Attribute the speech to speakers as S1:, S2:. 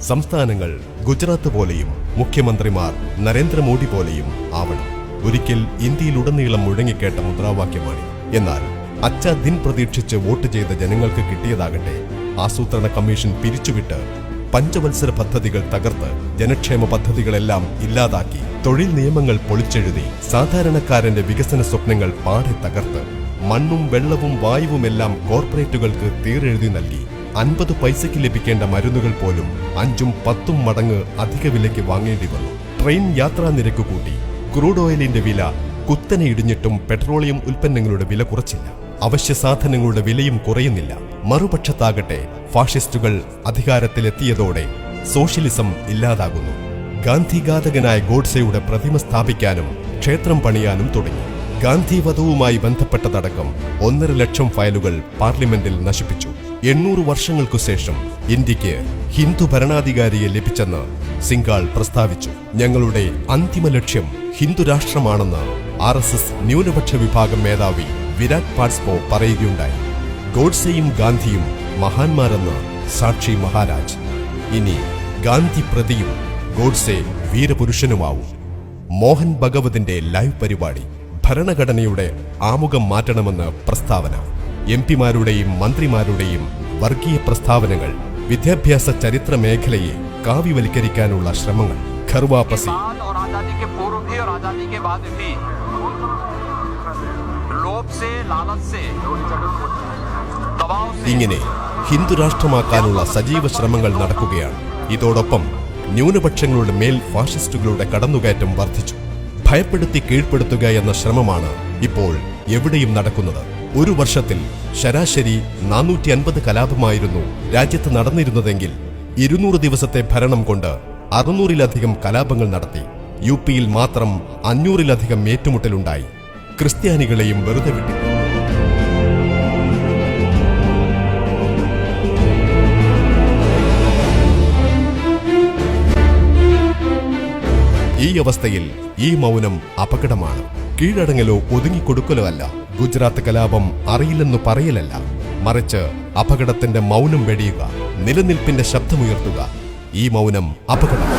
S1: സംസ്ഥാനങ്ങൾ ഗുജറാത്ത് പോലെയും മുഖ്യമന്ത്രിമാർ നരേന്ദ്രമോദി പോലെയും ആവണം. ഒരിക്കൽ ഇന്ത്യയിലുടനീളം മുഴങ്ങിക്കേട്ട മുദ്രാവാക്യമാണ്. എന്നാൽ അച്ഛാ ദിൻ പ്രതീക്ഷിച്ച് വോട്ട് ചെയ്ത ജനങ്ങൾക്ക് കിട്ടിയതാകട്ടെ ആസൂത്രണ കമ്മീഷൻ പിരിച്ചുവിട്ട് പഞ്ചവത്സര പദ്ധതികൾ തകർത്ത് ജനക്ഷേമ പദ്ധതികളെല്ലാം ഇല്ലാതാക്കി തൊഴിൽ നിയമങ്ങൾ പൊളിച്ചെഴുതി സാധാരണക്കാരന്റെ വികസന സ്വപ്നങ്ങൾ പാടെ തകർത്ത് മണ്ണും വെള്ളവും വായുവുമെല്ലാം കോർപ്പറേറ്റുകൾക്ക് തീരെഴുതി നൽകി 50 പൈസയ്ക്ക് ലഭിക്കേണ്ട മരുന്നുകൾ പോലും 5-10 മടങ്ങ് അധിക വിലയ്ക്ക് വാങ്ങേണ്ടി വന്നു. ട്രെയിൻ യാത്രാ നിരക്ക് കൂട്ടി. ക്രൂഡ് ഓയിലിന്റെ വില കുത്തനെ ഇടിഞ്ഞിട്ടും പെട്രോളിയം ഉൽപ്പന്നങ്ങളുടെ വില കുറച്ചില്ല. അവശ്യ സാധനങ്ങളുടെ വിലയും കുറയുന്നില്ല. മറുപക്ഷത്താകട്ടെ ഫാഷിസ്റ്റുകൾ അധികാരത്തിലെത്തിയതോടെ സോഷ്യലിസം ഇല്ലാതാകുന്നു. ഗാന്ധിഘാതകനായ ഗോഡ്സെയുടെ പ്രതിമ സ്ഥാപിക്കാനും ക്ഷേത്രം പണിയാനും തുടങ്ങി. ഗാന്ധി വധവുമായി ബന്ധപ്പെട്ടതടക്കം 1.5 ലക്ഷം ഫയലുകൾ പാർലമെന്റിൽ നശിപ്പിച്ചു. 800 വർഷങ്ങൾക്കു ശേഷം ഇന്ത്യക്ക് ഹിന്ദു ഭരണാധികാരിയെ ലഭിച്ചെന്ന് സിംഗാൾ പ്രസ്താവിച്ചു. ഞങ്ങളുടെ അന്തിമ ലക്ഷ്യം ഹിന്ദു രാഷ്ട്രമാണെന്ന് RSS ന്യൂനപക്ഷ വിഭാഗം മേധാവി വിരാട് പാട്സ്പോ പറയുകയുണ്ടായി. ഗോഡ്സെയും ഗാന്ധിയും മഹാന്മാരെന്ന് സാക്ഷി മഹാരാജ്. ഇനി ഗാന്ധി പ്രതിയും ഗോഡ്സെ വീരപുരുഷനുമാവും. മോഹൻ ഭഗവതിന്റെ ലൈവ് പരിപാടി. ഭരണഘടനയുടെ ആമുഖം മാറ്റണമെന്ന് പ്രസ്താവന. MP-മാരുടെയും മന്ത്രിമാരുടെയും വർഗീയ പ്രസ്താവനകൾ. വിദ്യാഭ്യാസ ചരിത്ര മേഖലയെ കാവ്യവൽക്കരിക്കാനുള്ള ശ്രമങ്ങൾ. ഖർവാപസി. ഇങ്ങനെ ഹിന്ദു രാഷ്ട്രമാക്കാനുള്ള സജീവ ശ്രമങ്ങൾ നടക്കുകയാണ്. ഇതോടൊപ്പം ന്യൂനപക്ഷങ്ങളുടെ മേൽ ഫാഷിസ്റ്റുകളുടെ കടന്നുകയറ്റം വർദ്ധിച്ചു. ഭയപ്പെടുത്തി കീഴ്പ്പെടുത്തുക എന്ന ശ്രമമാണ് ഇപ്പോൾ എവിടെയും നടക്കുന്നത്. ഒരു വർഷത്തിൽ ശരാശരി 450 കലാപമായിരുന്നു രാജ്യത്ത് നടന്നിരുന്നതെങ്കിൽ 200 ദിവസത്തെ ഭരണം കൊണ്ട് 600-ലധികം കലാപങ്ങൾ നടത്തി. UP-യിൽ മാത്രം 500-ലധികം ഏറ്റുമുട്ടലുണ്ടായി. ക്രിസ്ത്യാനികളെയും വെറുതെ വിട്ടില്ല. ഈ അവസ്ഥയിൽ ഈ മൗനം അപകടമാണ്. കീഴടങ്ങലോ ഒതുങ്ങിക്കൊടുക്കലോ അല്ല. ഗുജറാത്ത് കലാപം അറിയില്ലെന്നു പറയലല്ല, മറിച്ച് അപകടത്തിന്റെ മൗനം വെടിയുക, നിലനിൽപ്പിന്റെ ശബ്ദമുയർത്തുക. ഈ മൗനം അപകടം.